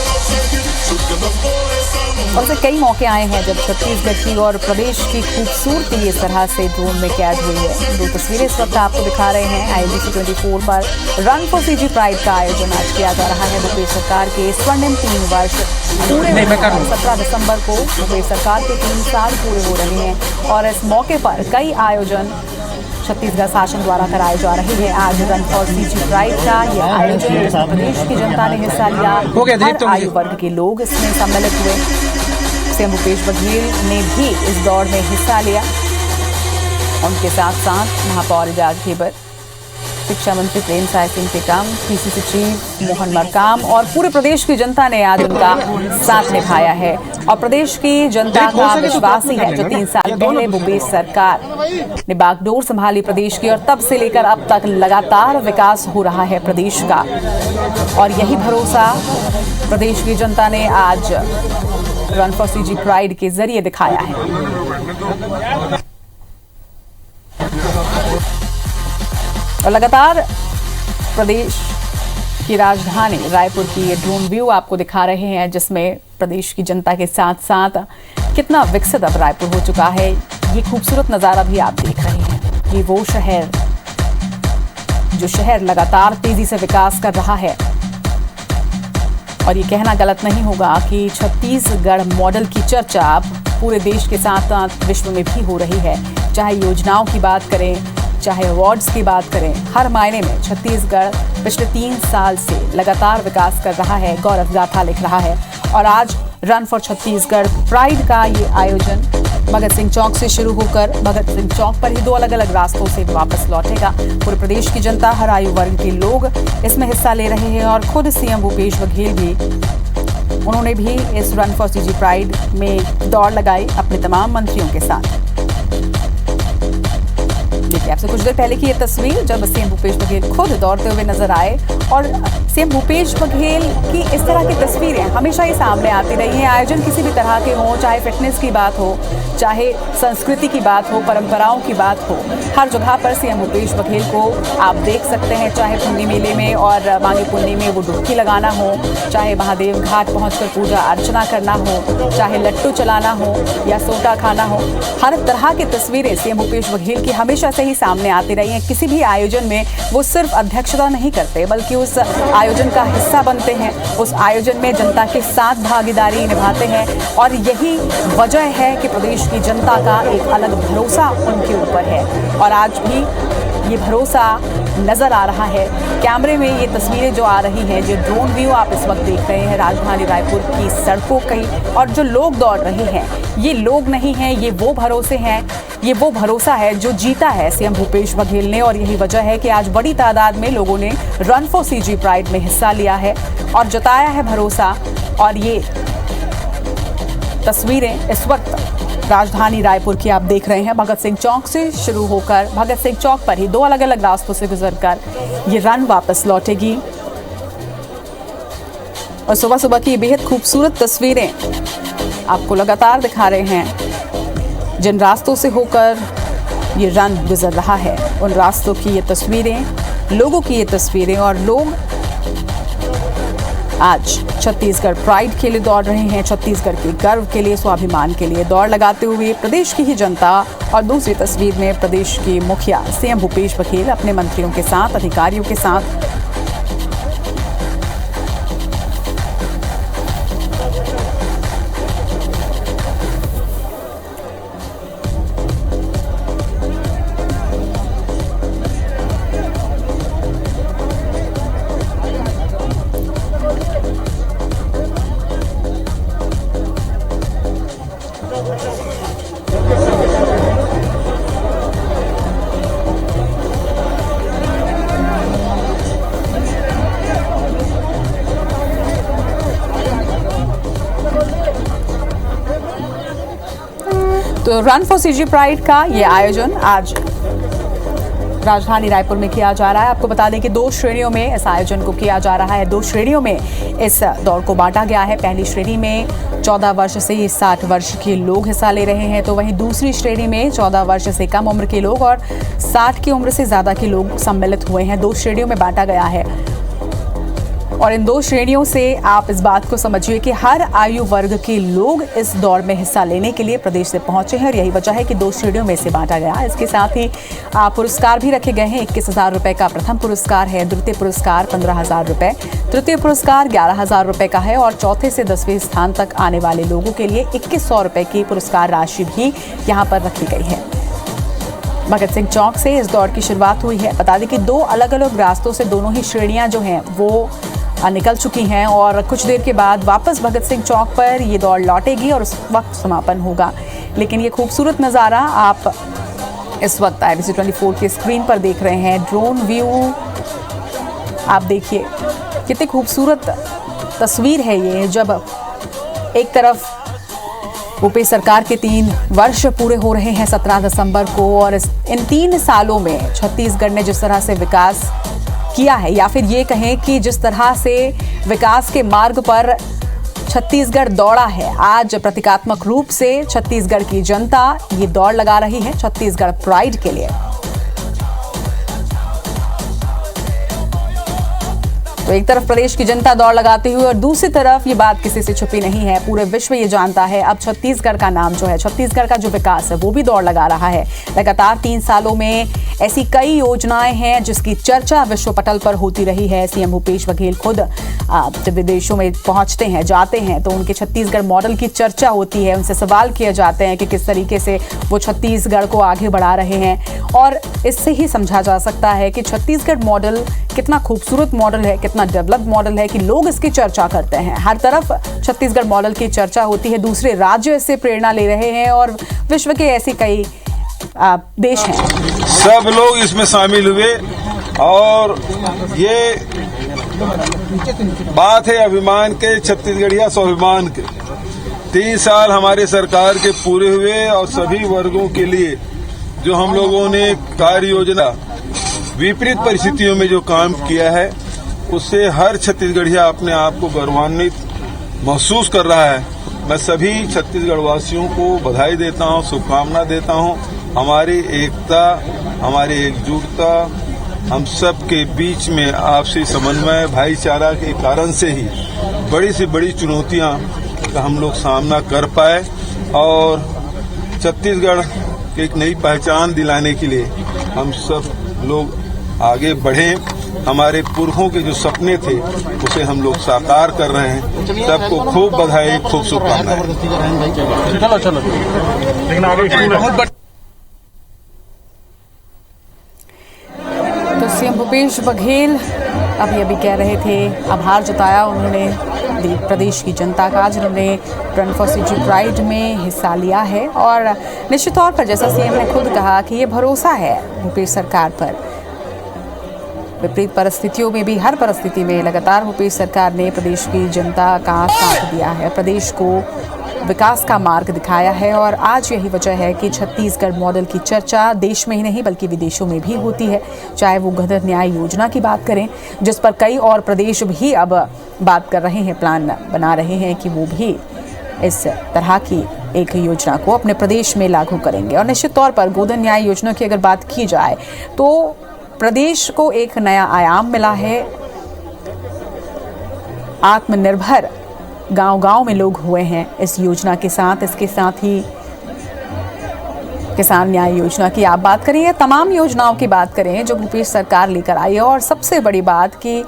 और से कई मौके आए हैं जब छत्तीसगढ़ की और प्रदेश की खूबसूरती इस तरह से ड्रोन में कैद हुई है। 2 तस्वीरें इस वक्त आपको दिखा रहे हैं। IBC 24 पर रन फॉर सीजी प्राइड का आयोजन आज किया जा रहा है। भूपेश सरकार के स्वर्णिम 3 वर्ष पूरे 17 दिसंबर को भूपेश सरकार के 3 साल पूरे हो रहे हैं और इस मौके पर कई आयोजन छत्तीसगढ़ शासन द्वारा कराए जा रहे हैं। आज रन फॉर सीजी प्राइड का यह आयोजन प्रदेश की जनता ने हिस्सा लिया। हर आयु वर्ग के लोग इसमें सम्मिलित हुए। सीएम भूपेश बघेल ने भी इस दौड़ में हिस्सा लिया। उनके साथ साथ महापौर एजाज ढेबर, शिक्षा मंत्री प्रेमसाय सिंह टेकाम, PCC चीफ मोहन मरकाम और पूरे प्रदेश की जनता ने आज उनका साथ निभाया है। और प्रदेश की जनता का विश्वास ही है जो 3 साल पहले भूपेश सरकार ने बागडोर संभाली प्रदेश की, और तब से लेकर अब तक लगातार विकास हो रहा है प्रदेश का। और यही भरोसा प्रदेश की जनता ने आज रन फॉर सीजी प्राइड के जरिए दिखाया है। और लगातार प्रदेश की राजधानी रायपुर की ये ड्रोन व्यू आपको दिखा रहे हैं, जिसमें प्रदेश की जनता के साथ साथ कितना विकसित अब रायपुर हो चुका है। ये खूबसूरत नज़ारा भी आप देख रहे हैं। ये वो शहर जो शहर लगातार तेजी से विकास कर रहा है। और ये कहना गलत नहीं होगा कि छत्तीसगढ़ मॉडल की चर्चा अब पूरे देश के साथ साथ विश्व में भी हो रही है। चाहे योजनाओं की बात करें, चाहे अवार्ड्स की बात करें, हर मायने में छत्तीसगढ़ पिछले 3 साल से लगातार विकास कर रहा है, गौरव गाथा लिख रहा है। और आज रन फॉर छत्तीसगढ़ प्राइड का ये आयोजन भगत सिंह चौक से शुरू होकर भगत सिंह चौक पर ही 2 अलग-अलग रास्तों से वापस लौटेगा। पूरे प्रदेश की जनता, हर आयु वर्ग के लोग इसमें हिस्सा ले रहे हैं और खुद सीएम भूपेश बघेल भी उन्होंने भी इस रन फॉर सीजी प्राइड में दौड़ लगाई अपने तमाम मंत्रियों के साथ। देखिए आपसे कुछ देर पहले की ये तस्वीर जब सीएम भूपेश बघेल खुद दौड़ते हुए नजर आए और सीएम भूपेश बघेल की इस तरह की तस्वीरें हमेशा ही सामने आती रही हैं। आयोजन किसी भी तरह के हों, चाहे फिटनेस की बात हो, चाहे संस्कृति की बात हो, परंपराओं की बात हो, हर जगह पर सीएम भूपेश बघेल को आप देख सकते हैं। चाहे पुन्नी मेले में और माघी पुन्नी में वो डुबकी लगाना हो, चाहे महादेव घाट पहुंचकर पूजा अर्चना करना हो, चाहे लट्टू चलाना हो या सोटा खाना हो, हर तरह की तस्वीरें सीएम भूपेश बघेल की हमेशा से ही सामने आती रही हैं। किसी भी आयोजन में वो सिर्फ अध्यक्षता नहीं करते बल्कि उस आयोजन का हिस्सा बनते हैं, उस आयोजन में जनता के साथ भागीदारी निभाते हैं और यही वजह है कि प्रदेश की जनता का एक अलग भरोसा उनके ऊपर है और आज भी ये भरोसा नजर आ रहा है। कैमरे में ये तस्वीरें जो आ रही हैं, जो ड्रोन व्यू आप इस वक्त देख रहे हैं राजधानी रायपुर की सड़कों की, और जो लोग दौड़ रहे हैं ये लोग नहीं हैं, ये वो भरोसे हैं, ये वो भरोसा है जो जीता है सीएम भूपेश बघेल ने। और यही वजह है कि आज बड़ी तादाद में लोगों ने रन फॉर सीजी प्राइड में हिस्सा लिया है और जताया है भरोसा। और ये तस्वीरें इस वक्त राजधानी रायपुर की आप देख रहे हैं। भगत सिंह चौक से शुरू होकर भगत सिंह चौक पर ही 2 अलग-अलग रास्तों से गुजरकर ये रन वापस लौटेगी और सुबह सुबह की बेहद खूबसूरत तस्वीरें आपको लगातार दिखा रहे हैं। जिन रास्तों से होकर ये रन गुजर रहा है उन रास्तों की ये तस्वीरें, लोगों की ये तस्वीरें, और लोग आज छत्तीसगढ़ प्राइड के लिए दौड़ रहे हैं, छत्तीसगढ़ के गर्व के लिए, स्वाभिमान के लिए दौड़ लगाते हुए प्रदेश की ही जनता। और दूसरी तस्वीर में प्रदेश के मुखिया सीएम भूपेश बघेल अपने मंत्रियों के साथ, अधिकारियों के साथ तो रन फॉर सीजी प्राइड का ये आयोजन आज राजधानी रायपुर में किया जा रहा है। आपको बता दें कि 2 श्रेणियों में इस आयोजन को किया जा रहा है। 2 श्रेणियों में इस दौड़ को बांटा गया है। पहली श्रेणी में 14 वर्ष से 60 वर्ष के लोग हिस्सा ले रहे हैं, तो वहीं दूसरी श्रेणी में 14 वर्ष से कम उम्र के लोग और 60 की उम्र से ज़्यादा के लोग सम्मिलित हुए हैं। 2 श्रेणियों में बांटा गया है और इन 2 श्रेणियों से आप इस बात को समझिए कि हर आयु वर्ग के लोग इस दौड़ में हिस्सा लेने के लिए प्रदेश से पहुंचे हैं और यही वजह है कि 2 श्रेणियों में से बांटा गया। इसके साथ ही पुरस्कार भी रखे गए हैं। 21,000 रुपये का प्रथम पुरस्कार है, द्वितीय पुरस्कार 15,000 रुपये, तृतीय पुरस्कार 11,000 रुपये का है और चौथे से 10वें स्थान तक आने वाले लोगों के लिए 2100 रुपये की पुरस्कार राशि भी यहाँ पर रखी गई है। भगत सिंह चौक से इस दौड़ की शुरुआत हुई है। बता दें कि 2 अलग-अलग रास्तों से दोनों ही श्रेणियां जो हैं वो निकल चुकी हैं और कुछ देर के बाद वापस भगत सिंह चौक पर ये दौड़ लौटेगी और उस वक्त समापन होगा। लेकिन ये खूबसूरत नज़ारा आप इस वक्त IBC 24 की स्क्रीन पर देख रहे हैं। ड्रोन व्यू आप देखिए, कितनी खूबसूरत तस्वीर है ये। जब एक तरफ भूपेश सरकार के 3 वर्ष पूरे हो रहे हैं 17 दिसंबर को और इन 3 सालों में छत्तीसगढ़ ने जिस तरह से विकास किया है, या फिर ये कहें कि जिस तरह से विकास के मार्ग पर छत्तीसगढ़ दौड़ा है, आज प्रतीकात्मक रूप से छत्तीसगढ़ की जनता ये दौड़ लगा रही है छत्तीसगढ़ प्राइड के लिए। तो एक तरफ प्रदेश की जनता दौड़ लगाते हुए और दूसरी तरफ ये बात किसी से छुपी नहीं है, पूरे विश्व ये जानता है अब छत्तीसगढ़ का नाम जो है, छत्तीसगढ़ का जो विकास है वो भी दौड़ लगा रहा है। लगातार 3 सालों में ऐसी कई योजनाएं हैं जिसकी चर्चा विश्व पटल पर होती रही है। सीएम भूपेश बघेल खुद जब विदेशों में पहुंचते हैं, जाते हैं, तो उनके छत्तीसगढ़ मॉडल की चर्चा होती है। उनसे सवाल किए जाते हैं कि किस तरीके से वो छत्तीसगढ़ को आगे बढ़ा रहे हैं, और इससे ही समझा जा सकता है कि छत्तीसगढ़ मॉडल कितना खूबसूरत मॉडल है, कितना डेवलप्ड मॉडल है कि लोग इसकी चर्चा करते हैं। हर तरफ छत्तीसगढ़ मॉडल की चर्चा होती है, दूसरे राज्य इससे प्रेरणा ले रहे हैं और विश्व के ऐसे कई देश हैं। सब लोग इसमें शामिल हुए और ये बात है अभिमान के, छत्तीसगढ़िया स्वाभिमान के। 3 साल हमारे सरकार के पूरे हुए और सभी वर्गों के लिए जो हम लोगों ने कार्य योजना विपरीत परिस्थितियों में जो काम किया है, उससे हर छत्तीसगढ़िया अपने आप को गौरवान्वित महसूस कर रहा है। मैं सभी छत्तीसगढ़ वासियों को बधाई देता हूं, शुभकामना देता हूं। हमारी एकता, हमारी एकजुटता, हम सब के बीच में आपसी समन्वय, भाईचारा के कारण से ही बड़ी से बड़ी चुनौतियां का हम लोग सामना कर पाए और छत्तीसगढ़ की एक नई पहचान दिलाने के लिए हम सब लोग आगे बढ़ें। हमारे पुरखों के जो सपने थे उसे हम लोग साकार कर रहे हैं। सबको खूब बधाई, खूब शुभकामनाएं। तो सीएम भूपेश बघेल अभी कह रहे थे, आभार जताया उन्होंने प्रदेश की जनता का जिन्होंने रन फॉर सीजी प्राइड में हिस्सा लिया है। और निश्चित तौर पर जैसा सीएम ने खुद कहा कि ये भरोसा है भूपेश सरकार पर। विपरीत परिस्थितियों में भी, हर परिस्थिति में लगातार भूपेश सरकार ने प्रदेश की जनता का साथ दिया है, प्रदेश को विकास का मार्ग दिखाया है। और आज यही वजह है कि छत्तीसगढ़ मॉडल की चर्चा देश में ही नहीं बल्कि विदेशों में भी होती है। चाहे वो गदर न्याय योजना की बात करें, जिस पर कई और प्रदेश भी अब बात कर रहे हैं, प्लान बना रहे हैं कि वो भी इस तरह की एक योजना को अपने प्रदेश में लागू करेंगे। और निश्चित तौर पर गोधन न्याय योजना की अगर बात की जाए तो प्रदेश को एक नया आयाम मिला है। आत्मनिर्भर गांव-गांव में लोग हुए हैं इस योजना के साथ। इसके साथ ही किसान न्याय योजना की आप बात करें या तमाम योजनाओं की बात करें जो भूपेश सरकार लेकर आई है। और सबसे बड़ी बात कि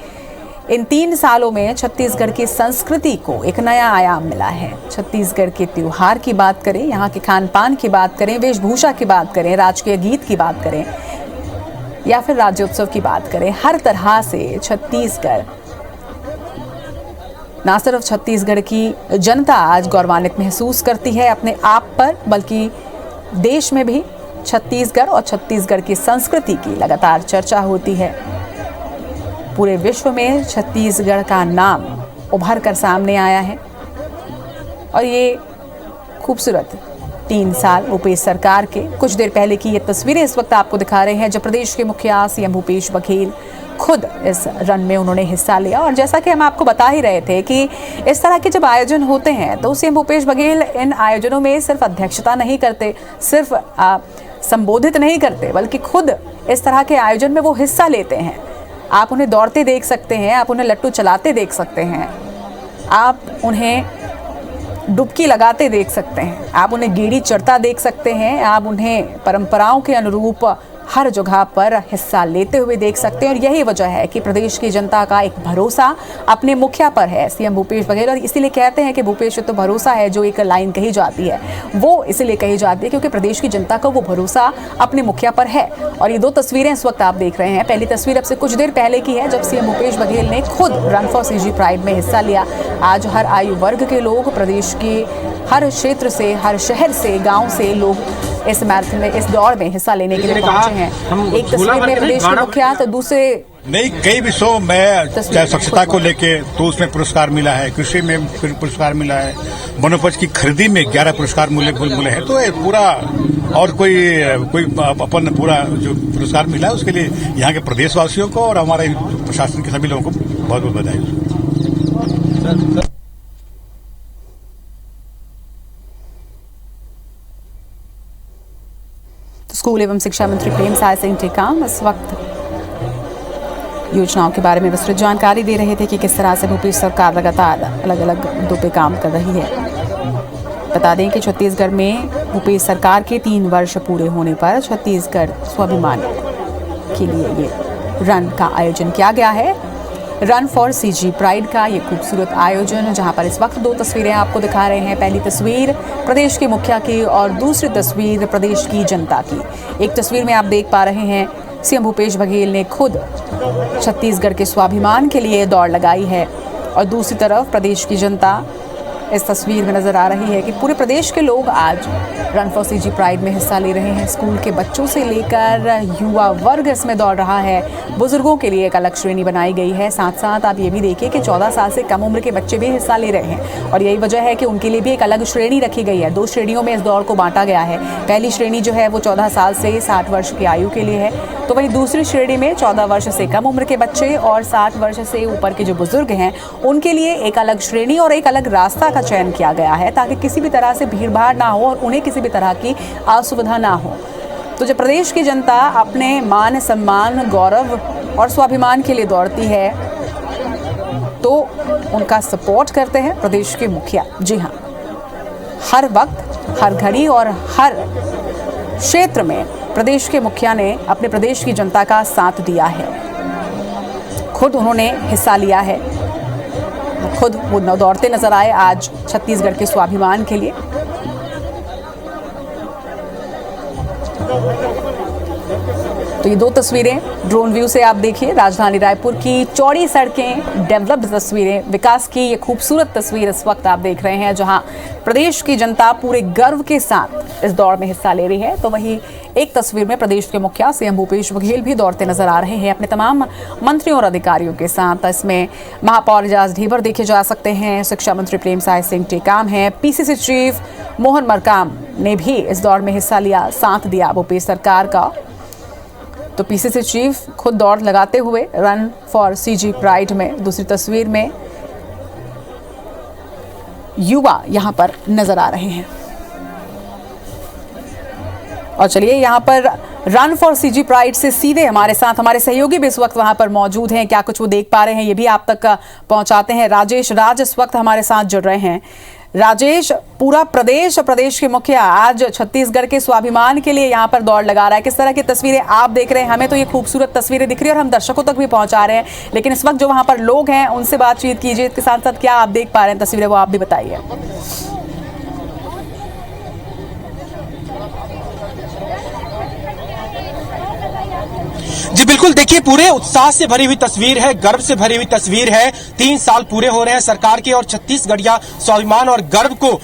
इन 3 सालों में छत्तीसगढ़ की संस्कृति को एक नया आयाम मिला है। छत्तीसगढ़ के त्योहार की बात करें, यहाँ के खान पान की बात करें, वेशभूषा की बात करें, राजकीय गीत की बात करें या फिर राज्योत्सव की बात करें, हर तरह से छत्तीसगढ़, न सिर्फ छत्तीसगढ़ की जनता आज गौरवान्वित महसूस करती है अपने आप पर, बल्कि देश में भी छत्तीसगढ़ और छत्तीसगढ़ की संस्कृति की लगातार चर्चा होती है। पूरे विश्व में छत्तीसगढ़ का नाम उभर कर सामने आया है। और ये खूबसूरत 3 साल भूपेश सरकार के, कुछ देर पहले की ये तस्वीरें इस वक्त आपको दिखा रहे हैं जब प्रदेश के मुखिया सीएम भूपेश बघेल खुद इस रन में उन्होंने हिस्सा लिया। और जैसा कि हम आपको बता ही रहे थे कि इस तरह के जब आयोजन होते हैं तो सीएम भूपेश बघेल इन आयोजनों में सिर्फ अध्यक्षता नहीं करते, सिर्फ संबोधित नहीं करते, बल्कि खुद इस तरह के आयोजन में वो हिस्सा लेते हैं। आप उन्हें दौड़ते देख सकते हैं, आप उन्हें लट्टू चलाते देख सकते हैं, आप उन्हें डुबकी लगाते देख सकते हैं, आप उन्हें गेड़ी चढ़ता देख सकते हैं, आप उन्हें परंपराओं के अनुरूप हर जगह पर हिस्सा लेते हुए देख सकते हैं। और यही वजह है कि प्रदेश की जनता का एक भरोसा अपने मुखिया पर है सीएम भूपेश बघेल। और इसीलिए कहते हैं कि भूपेश तो भरोसा है, जो एक लाइन कही जाती है वो इसलिए कही जाती है क्योंकि प्रदेश की जनता का वो भरोसा अपने मुखिया पर है। और ये 2 तस्वीरें इस वक्त आप देख रहे हैं। पहली तस्वीर अब से कुछ देर पहले की है जब सीएम भूपेश बघेल ने खुद रन फॉर सीजी प्राइड में हिस्सा लिया। आज हर आयु वर्ग के लोग, प्रदेश के हर क्षेत्र से, हर शहर से, गाँव से लोग इस मैराथन में, इस दौड़ में हिस्सा लेने के लिए पहुंचे हैं। एक तस्वीर में प्रदेश के मुखिया तो दूसरे नहीं, कई विषयों में चाहे स्वच्छता को लेके तो उसमें पुरस्कार मिला है, कृषि में पुरस्कार मिला है, वनोपज की खरीदी में 11 पुरस्कार मिले हैं। तो पूरा और कोई अपन पूरा जो पुरस्कार मिला है उसके लिए यहाँ के प्रदेशवासियों को और हमारे प्रशासन के सभी लोगों को बहुत बहुत बधाई। स्कूल एवं शिक्षा मंत्री प्रेमसाय सिंह टेकाम इस वक्त योजनाओं के बारे में विस्तृत जानकारी दे रहे थे कि किस तरह से भूपेश सरकार लगातार अलग अलग मुद्दों पे काम कर रही है। बता दें कि छत्तीसगढ़ में भूपेश सरकार के 3 वर्ष पूरे होने पर छत्तीसगढ़ स्वाभिमान के लिए ये रन का आयोजन किया गया है। रन फॉर सीजी प्राइड का ये खूबसूरत आयोजन, जहां पर इस वक्त 2 तस्वीरें आपको दिखा रहे हैं। पहली तस्वीर प्रदेश के मुखिया की और दूसरी तस्वीर प्रदेश की जनता की। एक तस्वीर में आप देख पा रहे हैं सीएम भूपेश बघेल ने खुद छत्तीसगढ़ के स्वाभिमान के लिए दौड़ लगाई है, और दूसरी तरफ प्रदेश की जनता इस तस्वीर में नजर आ रही है कि पूरे प्रदेश के लोग आज रन फॉर सीजी प्राइड में हिस्सा ले रहे हैं। स्कूल के बच्चों से लेकर युवा वर्ग इसमें दौड़ रहा है। बुजुर्गों के लिए एक अलग श्रेणी बनाई गई है। साथ साथ आप ये भी देखिए कि 14 साल से कम उम्र के बच्चे भी हिस्सा ले रहे हैं, और यही वजह है कि उनके लिए भी एक अलग श्रेणी रखी गई है। 2 श्रेणियों में इस दौड़ को बांटा गया है। पहली श्रेणी जो है वो 14 साल से 60 वर्ष की आयु के लिए है, तो वहीं दूसरी श्रेणी में 14 वर्ष से कम उम्र के बच्चे और 60 वर्ष से ऊपर के जो बुजुर्ग हैं उनके लिए एक अलग श्रेणी और एक अलग रास्ता का चयन किया गया है, ताकि किसी भी तरह से भीड़भाड़ ना हो और उन्हें किसी भी तरह की असुविधा ना हो। तो जब प्रदेश की जनता अपने मान सम्मान, गौरव और स्वाभिमान के लिए दौड़ती है तो उनका सपोर्ट करते हैं प्रदेश के मुखिया। जी हाँ, हर वक्त, हर घड़ी और हर क्षेत्र में प्रदेश के मुखिया ने अपने प्रदेश की जनता का साथ दिया है। खुद उन्होंने हिस्सा लिया है, खुद वो दौड़ते नजर आए आज छत्तीसगढ़ के स्वाभिमान के लिए। तो ये 2 तस्वीरें ड्रोन व्यू से आप देखिए, राजधानी रायपुर की चौड़ी सड़कें, डेवलप्ड तस्वीरें, विकास की ये खूबसूरत तस्वीर इस वक्त आप देख रहे हैं, जहां प्रदेश की जनता पूरे गर्व के साथ इस दौड़ में हिस्सा ले रही है। तो वहीं एक तस्वीर में प्रदेश के मुखिया सीएम भूपेश बघेल भी दौड़ते नजर आ रहे हैं अपने तमाम मंत्रियों और अधिकारियों के साथ। इसमें महापौर एजाज ढेबर देखे जा सकते हैं, शिक्षा मंत्री प्रेमसाय सिंह टेकाम हैं, पीसीसी चीफ मोहन मरकाम ने भी इस दौड़ में हिस्सा लिया, साथ दिया भूपेश सरकार का। तो पीसीसी चीफ खुद दौड़ लगाते हुए रन फॉर सीजी प्राइड में। दूसरी तस्वीर में युवा यहां पर नजर आ रहे हैं। और चलिए, यहां पर रन फॉर सीजी प्राइड से सीधे हमारे साथ हमारे सहयोगी भी इस वक्त वहां पर मौजूद हैं। क्या कुछ वो देख पा रहे हैं ये भी आप तक पहुंचाते हैं। राजेश राज इस वक्त हमारे साथ जुड़ रहे हैं। राजेश, पूरा प्रदेश के मुखिया आज छत्तीसगढ़ के स्वाभिमान के लिए यहाँ पर दौड़ लगा रहा है। किस तरह की तस्वीरें आप देख रहे हैं? हमें तो ये खूबसूरत तस्वीरें दिख रही है और हम दर्शकों तक भी पहुंचा रहे हैं, लेकिन इस वक्त जो वहाँ पर लोग हैं उनसे बातचीत कीजिए। इसके साथ साथ क्या आप देख पा रहे हैं तस्वीरें, वो आप भी बताइए। जी बिल्कुल, देखिए पूरे उत्साह से भरी हुई तस्वीर है, गर्व से भरी हुई तस्वीर है। 3 साल पूरे हो रहे हैं सरकार के और छत्तीसगढ़िया स्वाभिमान और गर्व को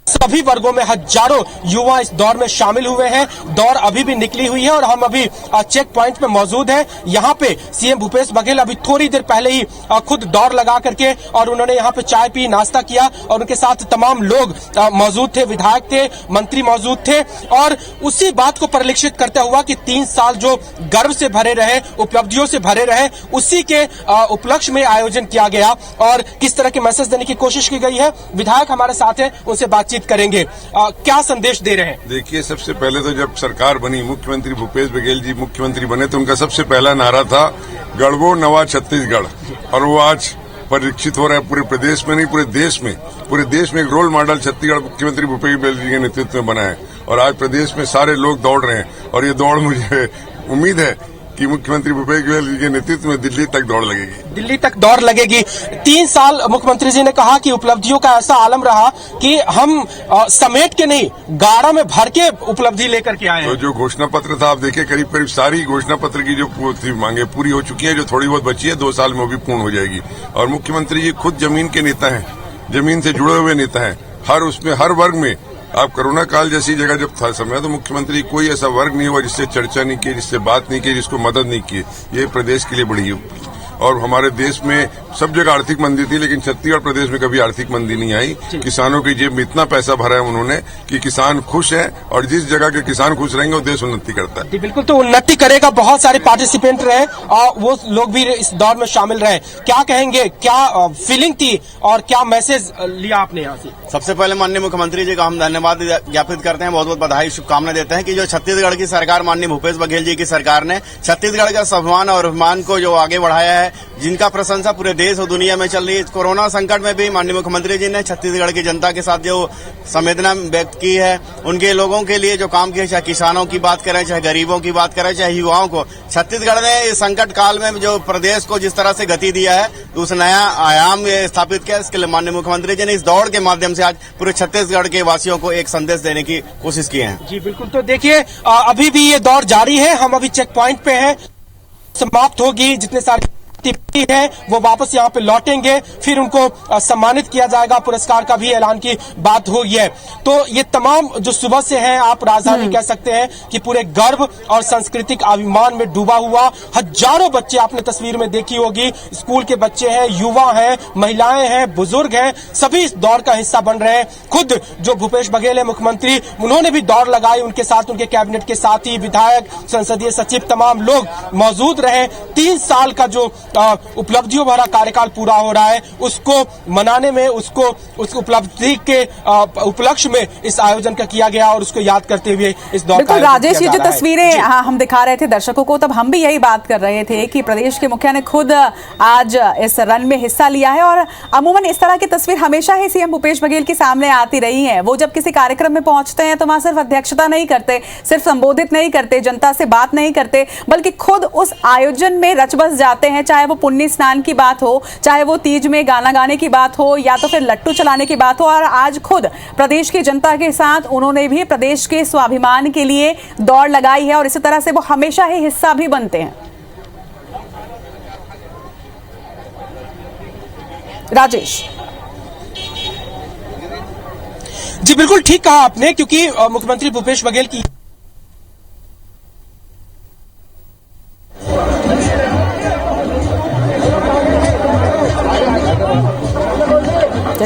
सभी वर्गों में हजारों युवा इस दौड़ में शामिल हुए हैं। दौड़ अभी भी निकली हुई है और हम अभी चेक पॉइंट पे मौजूद हैं। यहाँ पे सीएम भूपेश बघेल अभी थोड़ी देर पहले ही खुद दौड़ लगा करके और उन्होंने यहाँ पे चाय पी, नाश्ता किया और उनके साथ तमाम लोग मौजूद थे, विधायक थे, मंत्री मौजूद थे। और उसी बात को परिलक्षित करते हुआ कि 3 साल जो गर्व से भरे रहे, उपलब्धियों से भरे रहे, उसी के उपलक्ष्य में आयोजन किया गया और किस तरह के मैसेज देने की कोशिश की गई है। विधायक हमारे साथ हैं, उनसे बातचीत करेंगे। क्या संदेश दे रहे हैं? देखिए, सबसे पहले तो जब सरकार बनी, मुख्यमंत्री भूपेश बघेल जी मुख्यमंत्री बने, तो उनका सबसे पहला नारा था गढ़वो नवा छत्तीसगढ़, और वो आज परीक्षित हो रहा है पूरे प्रदेश में नहीं, पूरे देश में एक रोल मॉडल छत्तीसगढ़ मुख्यमंत्री भूपेश बघेल जी के नेतृत्व में बना है। और आज प्रदेश में सारे लोग दौड़ रहे हैं और ये दौड़ मुझे उम्मीद है कि मुख्यमंत्री भूपेश बघेल जी के नेतृत्व में दिल्ली तक दौड़ लगेगी। दिल्ली तक दौड़ लगेगी। 3 साल मुख्यमंत्री जी ने कहा कि उपलब्धियों का ऐसा आलम रहा कि हम समेट के नहीं, गाड़ा में भर के उपलब्धि लेकर के आए हैं। तो जो घोषणा पत्र था, आप देखिए करीब सारी घोषणा पत्र की जो मांगे पूरी हो चुकी है। जो थोड़ी बहुत बची है 2 साल में वो भी पूर्ण हो जाएगी। और मुख्यमंत्री जी खुद जमीन के नेता हैं, जमीन से जुड़े हुए नेता हैं। हर वर्ग में, आप कोरोना काल जैसी जगह जब था समय, तो मुख्यमंत्री कोई ऐसा वर्ग नहीं हुआ जिससे चर्चा नहीं की, जिससे बात नहीं की, जिसको मदद नहीं की। ये प्रदेश के लिए बड़ी और हमारे देश में सब जगह आर्थिक मंदी थी, लेकिन छत्तीसगढ़ प्रदेश में कभी आर्थिक मंदी नहीं आई। किसानों की जेब में इतना पैसा भरा है उन्होंने कि किसान खुश है, और जिस जगह के किसान खुश रहेंगे वो देश उन्नति करता है। बिल्कुल, तो उन्नति करेगा। बहुत सारे पार्टिसिपेंट रहे और वो लोग भी इस दौड़ में शामिल रहे। क्या कहेंगे, क्या फीलिंग थी और क्या मैसेज लिया आपने यहाँ से? सबसे पहले माननीय मुख्यमंत्री जी का हम धन्यवाद ज्ञापित करते हैं, बहुत बहुत बधाई, शुभकामनाएं देते हैं कि जो छत्तीसगढ़ की सरकार, माननीय भूपेश बघेल जी की सरकार ने छत्तीसगढ़ का स्वाभिमान और अभिमान को जो आगे बढ़ाया है, जिनका प्रशंसा पूरे देश और दुनिया में चल रही है। कोरोना संकट में भी माननीय मुख्यमंत्री जी ने छत्तीसगढ़ की जनता के साथ जो संवेदना व्यक्त की है, उनके लोगों के लिए जो काम किया, चाहे किसानों की बात करें, चाहे गरीबों की बात करें, चाहे युवाओं को, छत्तीसगढ़ ने इस संकट काल में जो प्रदेश को जिस तरह से गति दिया है, तो उस नया आयाम स्थापित किया। इसके लिए माननीय मुख्यमंत्री जी ने इस दौड़ के माध्यम से आज पूरे छत्तीसगढ़ के वासियों को एक संदेश देने की कोशिश की है। जी बिल्कुल। तो देखिए अभी भी ये दौड़ जारी है, हम अभी चेक पॉइंट पे हैं, समाप्त होगी, जितने सारे है वो वापस यहाँ पे लौटेंगे, फिर उनको सम्मानित किया जाएगा, पुरस्कार का भी ऐलान की बात हुई है। तो ये तमाम जो सुबह से हैं, आप राजधानी कह सकते हैं कि पूरे गर्व और सांस्कृतिक अभिमान में डूबा हुआ। हजारों बच्चे आपने तस्वीर में देखी होगी, स्कूल के बच्चे हैं, युवा हैं, महिलाएं हैं, बुजुर्ग हैं, सभी इस दौड़ का हिस्सा बन रहे हैं। खुद जो भूपेश बघेल है मुख्यमंत्री, उन्होंने भी दौड़ लगाई, उनके साथ उनके कैबिनेट के साथी, विधायक, संसदीय सचिव, तमाम लोग मौजूद रहे। 3 साल का जो उपलब्धियों भरा कार्यकाल पूरा हो रहा है, उसको मनाने में, उसको उस उपलब्धि के उपलक्ष्य में इस आयोजन का किया गया और उसको याद करते हुए इस दौर का राजेश, ये जो तस्वीरें हम दिखा रहे थे दर्शकों को, तब हम भी यही बात कर रहे थे कि प्रदेश के मुखिया ने खुद आज इस रन में हिस्सा लिया है। और अमूमन इस तरह की तस्वीर हमेशा ही सीएम भूपेश बघेल के सामने आती रही है। वो जब किसी कार्यक्रम में पहुंचते हैं तो वहां सिर्फ अध्यक्षता नहीं करते, सिर्फ संबोधित नहीं करते, जनता से बात नहीं करते, बल्कि खुद उस आयोजन में रच बस जाते हैं। चाहे वो पुण्य स्नान की बात हो, चाहे वो तीज में गाना गाने की बात हो, या तो फिर लट्टू चलाने की बात हो। और आज खुद प्रदेश की जनता के साथ उन्होंने भी प्रदेश के स्वाभिमान के लिए दौड़ लगाई है और इसी तरह से वो हमेशा ही हिस्सा भी बनते हैं। राजेश जी बिल्कुल ठीक कहा आपने, क्योंकि मुख्यमंत्री भूपेश बघेल की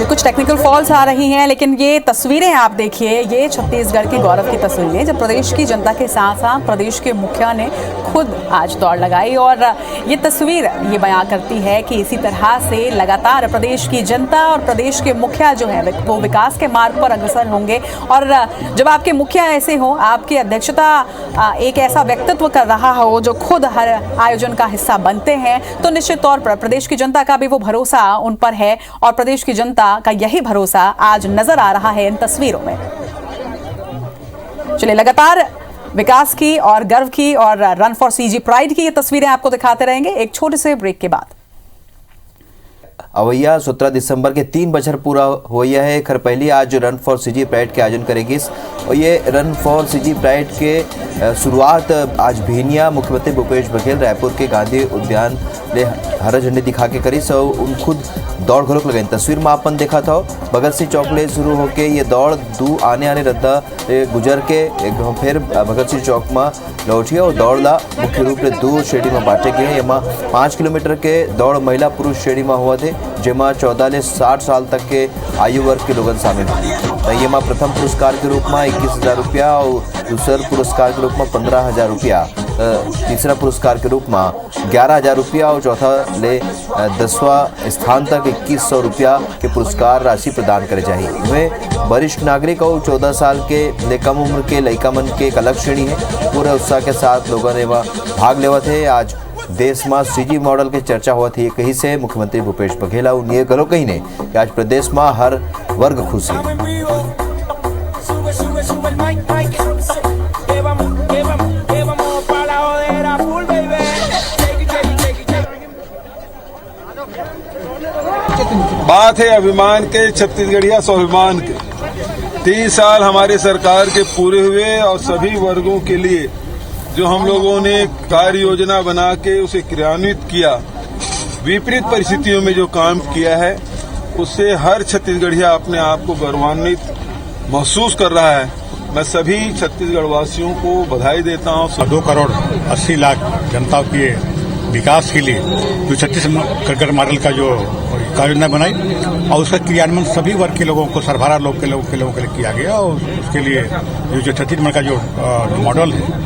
कुछ टेक्निकल फॉल्स आ रही हैं, लेकिन ये तस्वीरें आप देखिए, ये छत्तीसगढ़ की गौरव की तस्वीरें जब प्रदेश की जनता के साथ साथ प्रदेश के मुखिया ने खुद आज दौड़ लगाई। और ये तस्वीर ये बयां करती है कि इसी तरह से लगातार प्रदेश की जनता और प्रदेश के मुखिया जो है वो विकास के मार्ग पर अग्रसर होंगे। और जब आपके मुखिया ऐसे हो, आपकी अध्यक्षता एक ऐसा व्यक्तित्व कर रहा हो जो खुद हर आयोजन का हिस्सा बनते हैं, तो निश्चित तौर पर प्रदेश की जनता का भी वो भरोसा उन पर है और प्रदेश की जनता का यही भरोसा आज नजर आ रहा है इन तस्वीरों में। चलिए, लगातार विकास की और गर्व की और रन फॉर सीजी प्राइड की ये तस्वीरें आपको दिखाते रहेंगे एक छोटे से ब्रेक के बाद। अवैया 17 दिसंबर के 3 बछर पूरा हो गया है। खर पहली आज रन फॉर सीजी प्राइड के आयोजन करेगी और ये रन फॉर सीजी प्राइड के शुरुआत आज भीनिया मुख्यमंत्री भूपेश बघेल रायपुर के गांधी उद्यान ले हरा झंडी दिखा के करी। सो उन खुद दौड़ घरोक लगाई तस्वीर में आपन देखा था। भगत सिंह चौक ले शुरू होके ये दौड़ दू आने रद्दा गुजर के एक फिर भगत सिंह चौक में लौटी और दौड़ ला मुख्य रूप से 2 श्रेणी में बांटे गए। एमा 5 किलोमीटर के दौड़ महिला पुरुष श्रेणी में हुआ थे, जेमा 14 से 60 साल तक के आयु वर्ग के लोगन शामिल हुए। ये प्रथम पुरस्कार के रूप में 21,000 रुपया और दूसर पुरस्कार के रूप में 15,000 रुपया, तीसरा पुरस्कार के रूप में 11,000 रुपया और चौथा ले 10वां स्थान तक 2100 रुपया के पुरस्कार राशि प्रदान करे जाए। इनमें वरिष्ठ नागरिक और 14 साल के ले कम उम्र के लड़का मन के एक अलग श्रेणी है। पूरे उत्साह के साथ लोगों ने भाग लेवा थे। आज देश में सीजी मॉडल की चर्चा हुआ थी, कहीं से मुख्यमंत्री भूपेश बघेल ये गलो कहीं ने कि आज प्रदेश में हर वर्ग खुश है। बात है अभिमान के, छत्तीसगढ़िया स्वाभिमान के। 3 साल हमारी सरकार के पूरे हुए और सभी वर्गों के लिए जो हम लोगों ने कार्य योजना बना के उसे क्रियान्वित किया, विपरीत परिस्थितियों में जो काम किया है उससे हर छत्तीसगढ़िया अपने आप को गौरवान्वित महसूस कर रहा है। मैं सभी छत्तीसगढ़ वासियों को बधाई देता हूँ। 2 करोड़ 80 लाख जनता के विकास के लिए जो छत्तीसगढ़ मॉडल का जो योजना बनाई और उसका क्रियान्वयन सभी वर्ग के लोगों को, सर्वहारा लोग के लोगों के लिए किया गया। और उसके लिए जो छत्तीसगढ़ का जो मॉडल है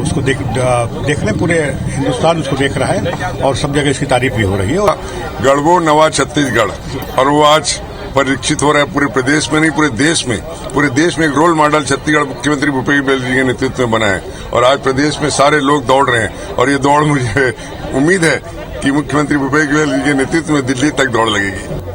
उसको देख रहे पूरे हिंदुस्तान उसको देख रहा है और सब जगह इसकी तारीफ भी हो रही है। गढ़बो नवा छत्तीसगढ़ और वो आज परीक्षित हो रहा है पूरे प्रदेश में नहीं, पूरे देश में एक रोल मॉडल छत्तीसगढ़ मुख्यमंत्री भूपेश बघेल जी के नेतृत्व में बना है और आज प्रदेश में सारे लोग दौड़ रहे हैं। और ये दौड़ मुझे उम्मीद है कि मुख्यमंत्री भूपेश बघेल जी के नेतृत्व में दिल्ली तक दौड़ लगेगी।